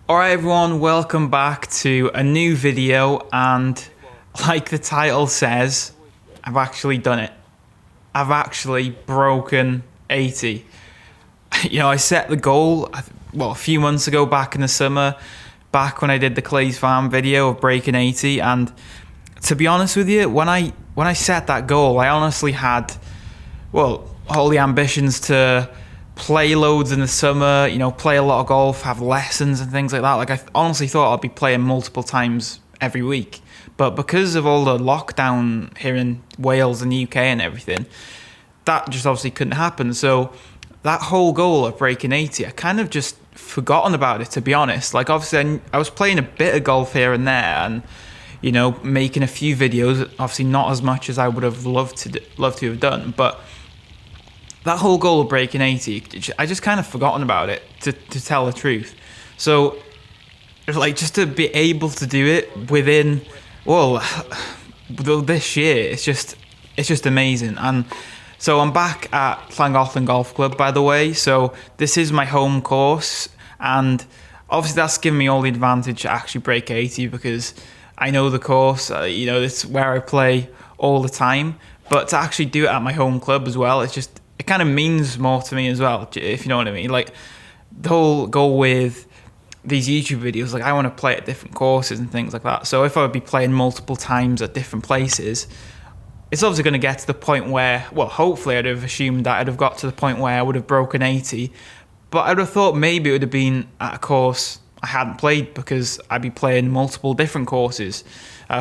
Alright everyone, welcome back to a new video, and like the title says, I've actually done it. I've actually broken 80. I set the goal, a few months ago back in the summer, back when I did the Clay's Farm video of breaking 80, and to be honest with you, when I set that goal, I honestly had, all the ambitions to play loads in the summer, play a lot of golf, have lessons and things like that. Like, I honestly thought I'd be playing multiple times every week. But because of all the lockdown here in Wales and UK and everything, that just obviously couldn't happen. So that whole goal of breaking 80, I kind of just forgotten about it, to be honest. Like, obviously I was playing a bit of golf here and there, and making a few videos, obviously not as much as I would have loved to have done, but that whole goal of breaking 80, I just kind of forgotten about it, to tell the truth. So, just to be able to do it within, this year, it's just amazing. And so I'm back at Llangollen Golf Club, by the way. So this is my home course, and obviously that's given me all the advantage to actually break 80 because I know the course. It's where I play all the time. But to actually do it at my home club as well, it kind of means more to me as well, if you know what I mean. Like, the whole goal with these YouTube videos, like, I want to play at different courses and things like that. So if I would be playing multiple times at different places, it's obviously going to get to the point where, hopefully I'd have assumed that I'd have got to the point where I would have broken 80. But I'd have thought maybe it would have been at a course I hadn't played, because I'd be playing multiple different courses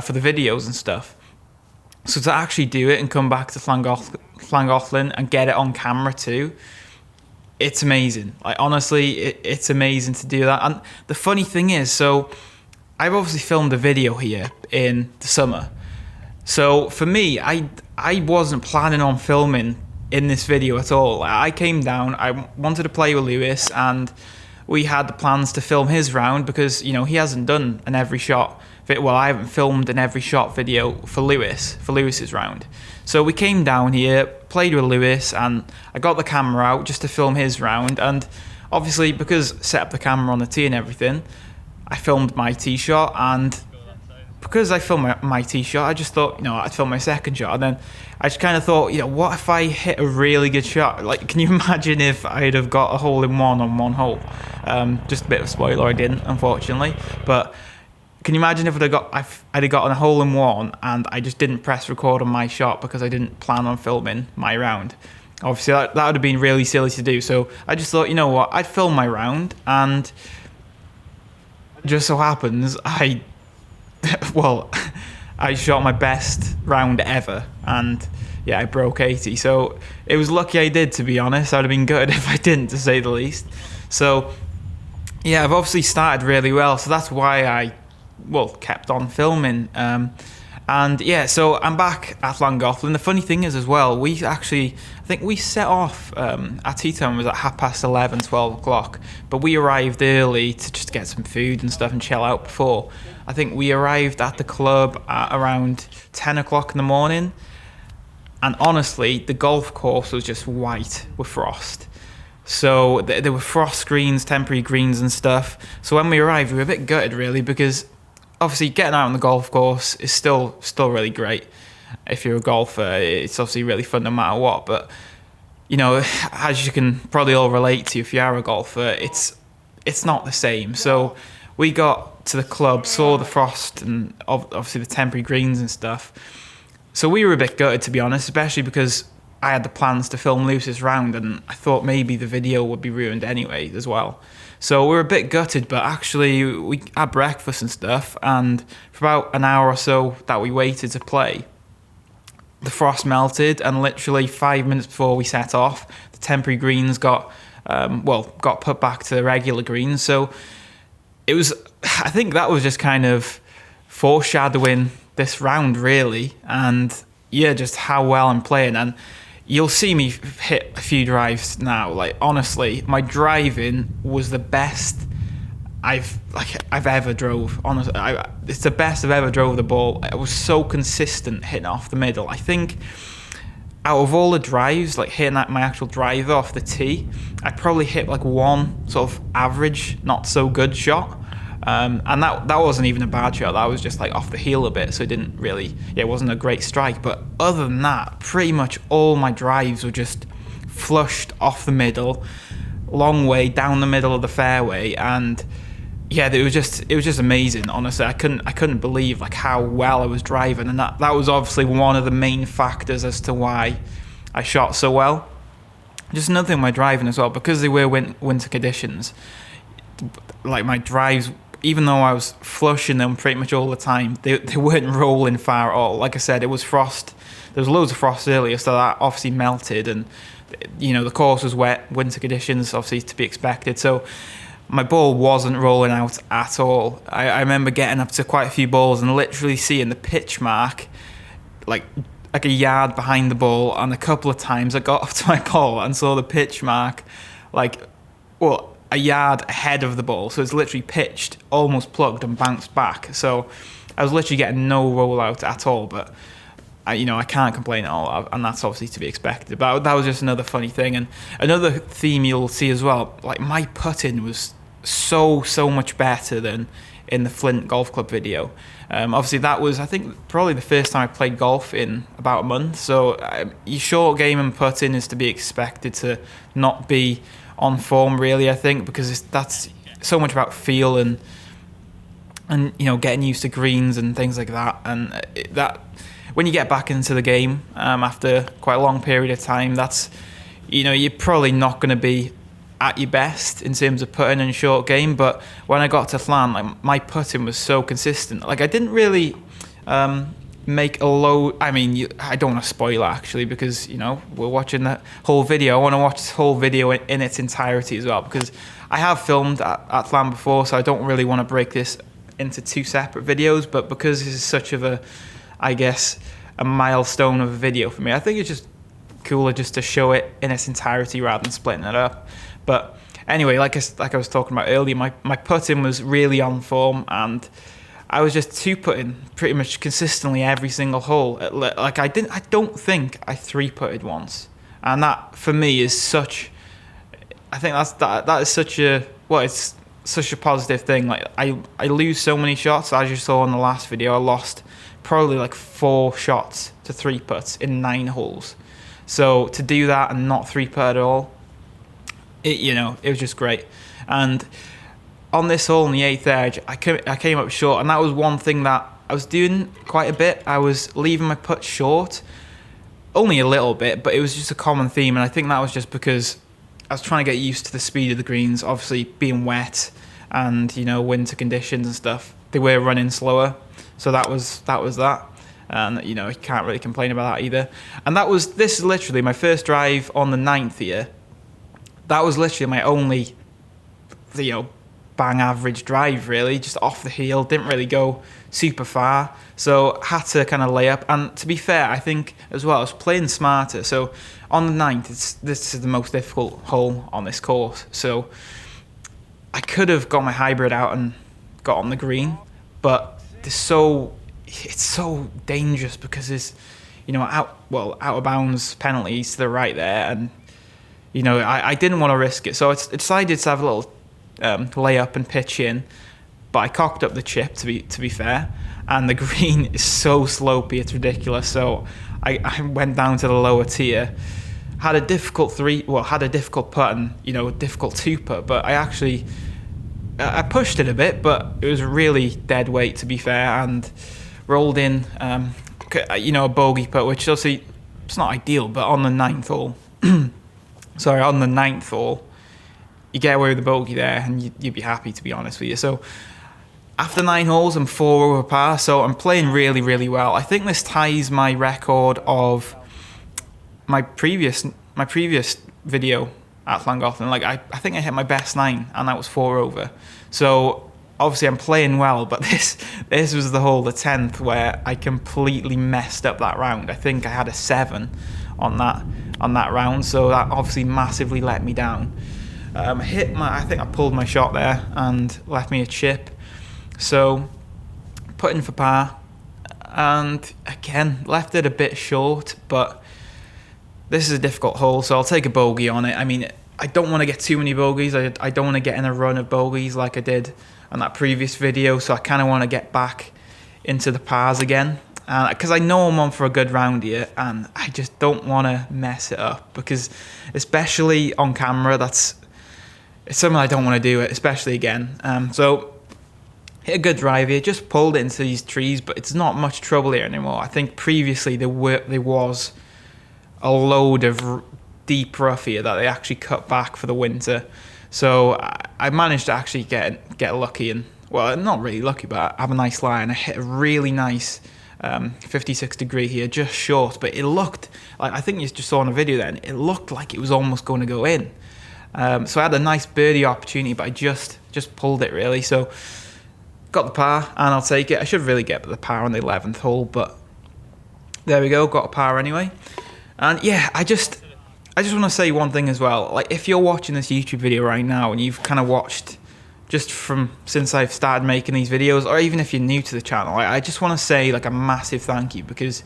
for the videos and stuff. So to actually do it and come back to Llangollen and get it on camera too, it's amazing. Like, honestly, it's amazing to do that. And the funny thing is, so I've obviously filmed a video here in the summer. So for me, I wasn't planning on filming in this video at all. I came down, I wanted to play with Lewis, and we had the plans to film his round because, he hasn't done an every shot. I haven't filmed an every shot video for Lewis's round. So we came down here, played with Lewis, and I got the camera out just to film his round. And obviously, because I set up the camera on the tee and everything, I filmed my tee shot. And because I filmed my tee shot, I just thought, I'd film my second shot. And then I just kind of thought, what if I hit a really good shot? Like, can you imagine if I'd have got a hole-in-one on one hole? Just a bit of a spoiler, I didn't, unfortunately. But can you imagine if I'd have gotten a hole-in-one and I just didn't press record on my shot because I didn't plan on filming my round? Obviously, that would have been really silly to do. So I just thought, I'd film my round, and just so happens I shot my best round ever, and yeah, I broke 80. So it was lucky I did, to be honest. I'd have been good if I didn't, to say the least. So yeah, I've obviously started really well, so that's why I kept on filming. And yeah, so I'm back at Llangollen. The funny thing is as well, I think we set off, our tea time was at 11:30, 12 o'clock, but we arrived early to just get some food and stuff and chill out before. I think we arrived at the club at around 10 o'clock in the morning, and honestly, the golf course was just white with frost. So there were frost greens, temporary greens and stuff. So when we arrived, we were a bit gutted, really, because obviously getting out on the golf course is still really great. If you're a golfer, it's obviously really fun no matter what. But, as you can probably all relate to, if you are a golfer, it's not the same. So we got to the club, saw the frost and obviously the temporary greens and stuff. So we were a bit gutted, to be honest, especially because I had the plans to film Lewis's round, and I thought maybe the video would be ruined anyway as well. So we were a bit gutted, but actually we had breakfast and stuff, and for about an hour or so that we waited to play, the frost melted, and literally 5 minutes before we set off, the temporary greens got put back to the regular greens. So I think that was just kind of foreshadowing this round, really, and yeah, just how well I'm playing. And you'll see me hit a few drives now. Like, honestly, my driving was the best I've ever drove. Honestly, it's the best I've ever drove the ball. I was so consistent hitting off the middle. I think out of all the drives, like hitting my actual driver off the tee, I probably hit like one sort of average, not so good shot. And that wasn't even a bad shot. That was just like off the heel a bit, so it didn't really, it wasn't a great strike. But other than that, pretty much all my drives were just flushed off the middle, long way down the middle of the fairway, and yeah, it was just amazing. Honestly, I couldn't believe like how well I was driving, and that was obviously one of the main factors as to why I shot so well. Just another thing with my driving as well, because they were winter conditions. Like my drives, even though I was flushing them pretty much all the time, they weren't rolling far at all. Like I said, it was frost. There was loads of frost earlier, so that obviously melted, and the course was wet, winter conditions, obviously to be expected. So my ball wasn't rolling out at all. I remember getting up to quite a few balls and literally seeing the pitch mark like a yard behind the ball, and a couple of times I got up to my ball and saw the pitch mark a yard ahead of the ball, so it's literally pitched, almost plugged and bounced back. So I was literally getting no rollout at all, but I can't complain at all, and that's obviously to be expected. But that was just another funny thing. And another theme you'll see as well, like my putting was so much better than in the Flint Golf Club video. Obviously that was, I think, probably the first time I played golf in about a month. So your short game and putting is to be expected to not be on form, really, I think, because that's so much about feel and getting used to greens and things like that. And that when you get back into the game after quite a long period of time, that's you're probably not going to be at your best in terms of putting in short game. But when I got to Flan, like my putting was so consistent. Like I didn't really make a low. I mean, I don't want to spoil actually, because we're watching the whole video. I want to watch this whole video in its entirety as well, because I have filmed at Flan before, so I don't really want to break this into two separate videos. But because this is such of a milestone of a video for me, I think it's just cooler just to show it in its entirety rather than splitting it up. But anyway, like I was talking about earlier, my putting was really on form, and I was just two-putting pretty much consistently every single hole. Like I don't think I three-putted once, and that for me is such. I think that is such a it's such a positive thing. Like I lose so many shots, as you saw in the last video. I lost probably like 4 shots to 3-putts in 9 holes. So to do that and not 3-putt at all, it was just great. And on this hole in the 8th edge, I came up short, and that was one thing that I was doing quite a bit. I was leaving my putt short, only a little bit, but it was just a common theme, and I think that was just because I was trying to get used to the speed of the greens, obviously being wet and winter conditions and stuff. They were running slower, so that was that. And you can't really complain about that either. And this is literally my first drive on the 9th here. That was literally my only bang average drive, really, just off the heel. Didn't really go super far, so had to kind of lay up. And to be fair, I think as well I was playing smarter. So on the 9th, this is the most difficult hole on this course, so I could have got my hybrid out and got on the green, but it's so dangerous because there's out of bounds penalties to the right there, and I didn't want to risk it, so I decided to have a little lay up and pitch in, but I cocked up the chip to be fair, and the green is so slopey, it's ridiculous. So I went down to the lower tier, had a difficult putt and a difficult 2-putt, but I pushed it a bit, but it was really dead weight to be fair, and rolled in a bogey putt, which obviously it's not ideal, but on the 9th hole on the 9th hole you get away with the bogey there, and you'd be happy, to be honest with you. So after 9 holes, I'm 4 over par, so I'm playing really, really well. I think this ties my record of my previous video at Llangollen. Like I think I hit my best 9, and that was 4 over. So obviously I'm playing well, but this was the hole, the 10th, where I completely messed up that round. I think I had a 7 on that round, so that obviously massively let me down. I think I pulled my shot there and left me a chip. So put in for par, and again left it a bit short, but this is a difficult hole, so I'll take a bogey on it. I mean, I don't want to get too many bogeys. I don't want to get in a run of bogeys like I did on that previous video, so I kind of want to get back into the pars again, because I know I'm on for a good round here, and I just don't want to mess it up, because especially on camera, it's something I don't want to do, especially again. So hit a good drive here, just pulled it into these trees, but it's not much trouble here anymore. I think previously there was a load of deep rough here that they actually cut back for the winter. So I managed to actually get lucky, and well, not really lucky, but I have a nice line. I hit a really nice 56 degree here, just short, but it looked like, I think you just saw in a video then, it looked like it was almost going to go in. So I had a nice birdie opportunity, but I just pulled it really. So got the par, and I'll take it. I should really get the par on the 11th hole, but there we go, got a par anyway. And yeah, I just want to say one thing as well. Like, if you're watching this YouTube video right now and you've kind of watched just since I've started making these videos, or even if you're new to the channel, I just want to say like a massive thank you, because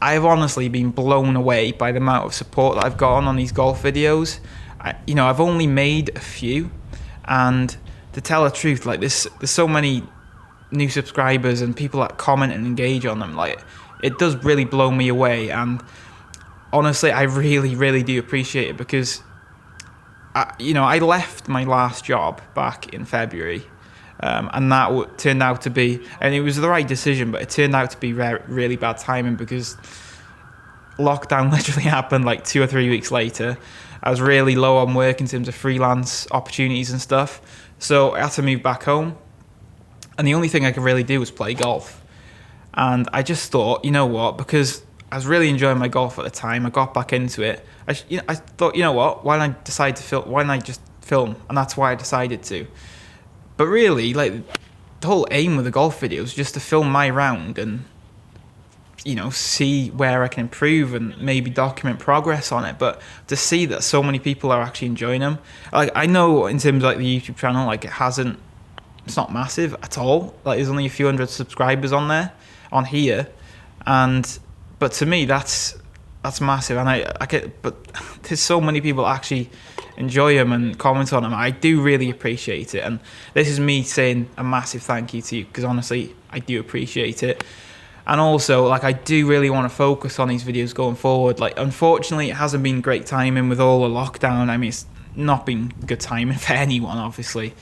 I've honestly been blown away by the amount of support that I've gotten on these golf videos. I've only made a few, and to tell the truth, like there's so many new subscribers and people that comment and engage on them. Like, it does really blow me away, and honestly, I really, really do appreciate it, because I left my last job back in February, and that turned out to be, and it was the right decision, but it turned out to be really bad timing, because lockdown literally happened like 2 or 3 weeks later. I was really low on work in terms of freelance opportunities and stuff, so I had to move back home, and the only thing I could really do was play golf. And I just thought, you know what, because I was really enjoying my golf at the time, I got back into it. I thought, you know what, why don't I just film? And that's why I decided to. But really, like, the whole aim of the golf video is just to film my round and, see where I can improve and maybe document progress on it. But to see that so many people are actually enjoying them, like, I know in terms of like the YouTube channel, like, it's not massive at all. Like, there's only a few hundred subscribers on here, but to me that's massive, and but there's so many people actually enjoy them and comment on them. I do really appreciate it, and this is me saying a massive thank you to you, because honestly I do appreciate it. And also, like, I do really want to focus on these videos going forward. Like, unfortunately, it hasn't been great timing with all the lockdown. I mean, it's not been good timing for anyone, obviously.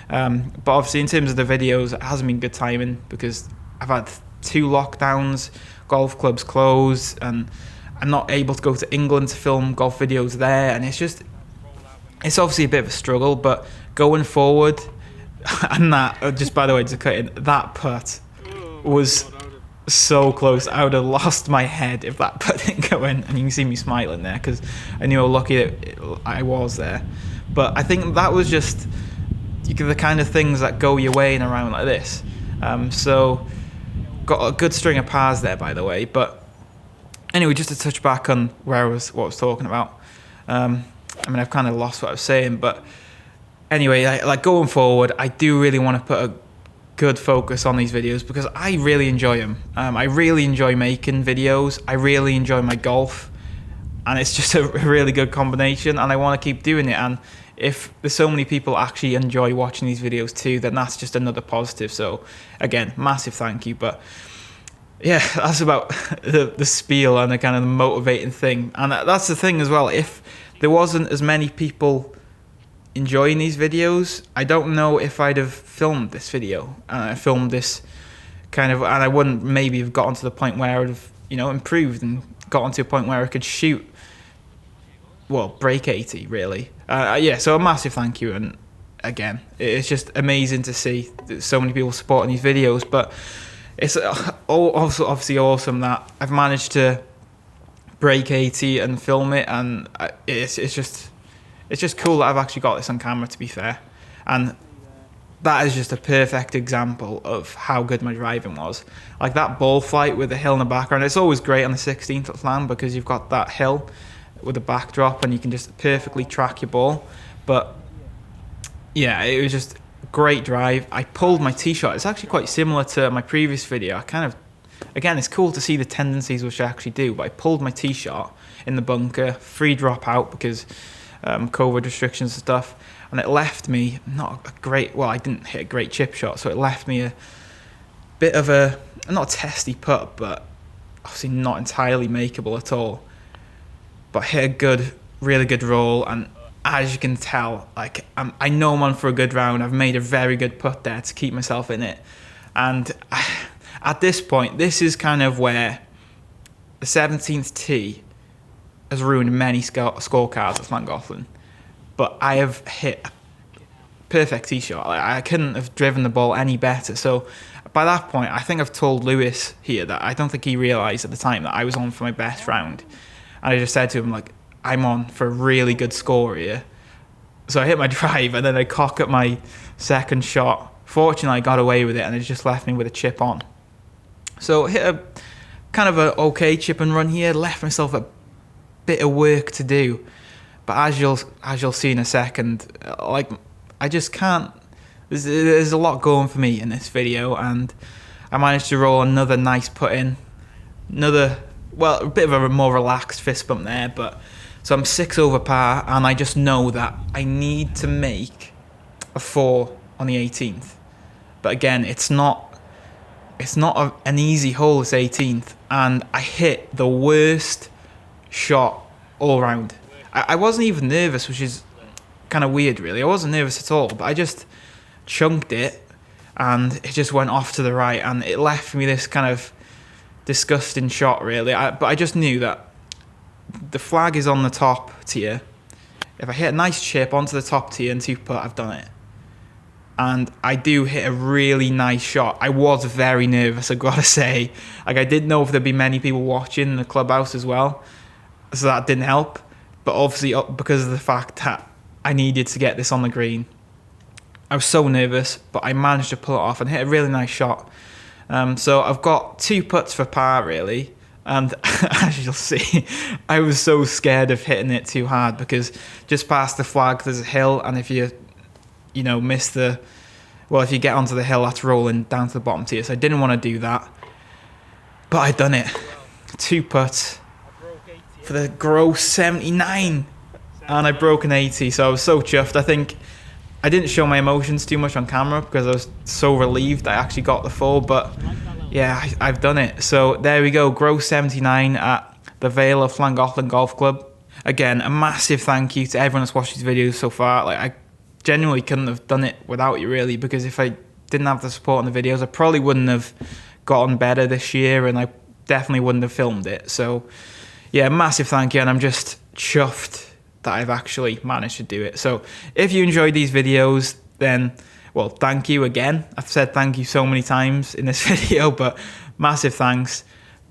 But obviously, in terms of the videos, it hasn't been good timing, because I've had 2 lockdowns, golf clubs closed, and I'm not able to go to England to film golf videos there. And it's obviously a bit of a struggle, but going forward, and just by the way, to cut in, that putt was so close. I would have lost my head if that putt didn't go in, and you can see me smiling there, because I knew how lucky that I was there. But I think that was just the kind of things that go your way in a round like this. So got a good string of pars there, by the way. But anyway, just to touch back on what I was talking about. I've kind of lost what I was saying, but anyway, like going forward, I do really want to put a good focus on these videos, because I really enjoy them. I really enjoy making videos. I really enjoy my golf, and it's just a really good combination, and I want to keep doing it. And if there's so many people actually enjoy watching these videos too, then that's just another positive. So again, massive thank you. But yeah, that's about the spiel and the kind of the motivating thing. And that's the thing as well. If there wasn't as many people enjoying these videos, I don't know if I'd have filmed this video. Filmed this kind of, and I wouldn't maybe have gotten to the point where I would have, improved and gotten to a point where I could shoot, break 80 really. So a massive thank you, and again, it's just amazing to see so many people supporting these videos. But it's also obviously awesome that I've managed to break 80 and film it, and it's just cool that I've actually got this on camera, to be fair. And that is just a perfect example of how good my driving was. Like that ball flight with the hill in the background, it's always great on the 16th land, because you've got that hill with a backdrop and you can just perfectly track your ball. But yeah, it was just a great drive. I pulled my tee shot. It's actually quite similar to my previous video. Again, it's cool to see the tendencies which I actually do, but I pulled my tee shot in the bunker, free drop out because COVID restrictions and stuff. and it left me not a great, well, I didn't hit a great chip shot, so it left me a bit of a, not a testy putt, but obviously not entirely makeable at all. But hit a good, really good roll, and as you can tell, like I know I'm on for a good round. I've made a very good putt there to keep myself in it. And at this point, this is kind of where the 17th tee has ruined many scorecards at Llangollen. But I have hit a perfect tee shot. Like, I couldn't have driven the ball any better. So by that point, I think I've told Lewis here that I don't think he realised at the time that I was on for my best round. And I just said to him, like, I'm on for a really good score here. So I hit my drive, and then I cock at my second shot. Fortunately, I got away with it, and it just left me with a chip on. So hit a kind of a okay chip and run here. Left myself a bit of work to do. But as you'll see in a second, like, I just can't. There's a lot going for me in this video, and I managed to roll another nice putt in. Another, well, a bit of a more relaxed fist bump there, but so I'm 6 over par, and I just know that I need to make a 4 on the 18th. But again, it's not an easy hole, this 18th, and I hit the worst shot all round. I wasn't even nervous, which is kind of weird, really. I wasn't nervous at all, but I just chunked it, and it just went off to the right, and it left me this kind of disgusting shot, really. But I just knew that the flag is on the top tier. If I hit a nice chip onto the top tier and 2-putt, I've done it. And I do hit a really nice shot. I was very nervous, I've got to say. Like, I didn't know if there'd be many people watching in the clubhouse as well, so that didn't help. But obviously, because of the fact that I needed to get this on the green, I was so nervous, but I managed to pull it off and hit a really nice shot. So I've got 2 putts for par, really. And as you'll see, I was so scared of hitting it too hard, because just past the flag there's a hill, and if you miss the, well, if you get onto the hill, that's rolling down to the bottom tier. So I didn't want to do that, but I'd done it. 2 putts for the gross 79, and I broke an 80. So I was so chuffed. I think I didn't show my emotions too much on camera because I was so relieved I actually got the 4, but yeah, I've done it. So there we go, gross 79 at the Vale of Llangollen Golf Club. Again, a massive thank you to everyone that's watched these videos so far. Like, I genuinely couldn't have done it without you, really, because if I didn't have the support on the videos, I probably wouldn't have gotten better this year, and I definitely wouldn't have filmed it. So yeah, massive thank you, and I'm just chuffed that I've actually managed to do it. So if you enjoyed these videos, then, well, thank you again. I've said thank you so many times in this video, but massive thanks.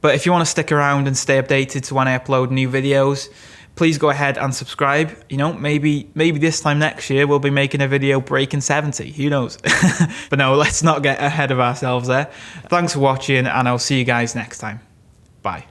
But if you want to stick around and stay updated to when I upload new videos, please go ahead and subscribe. Maybe this time next year we'll be making a video breaking 70. Who knows? But no, let's not get ahead of ourselves there. Thanks for watching, and I'll see you guys next time. Bye.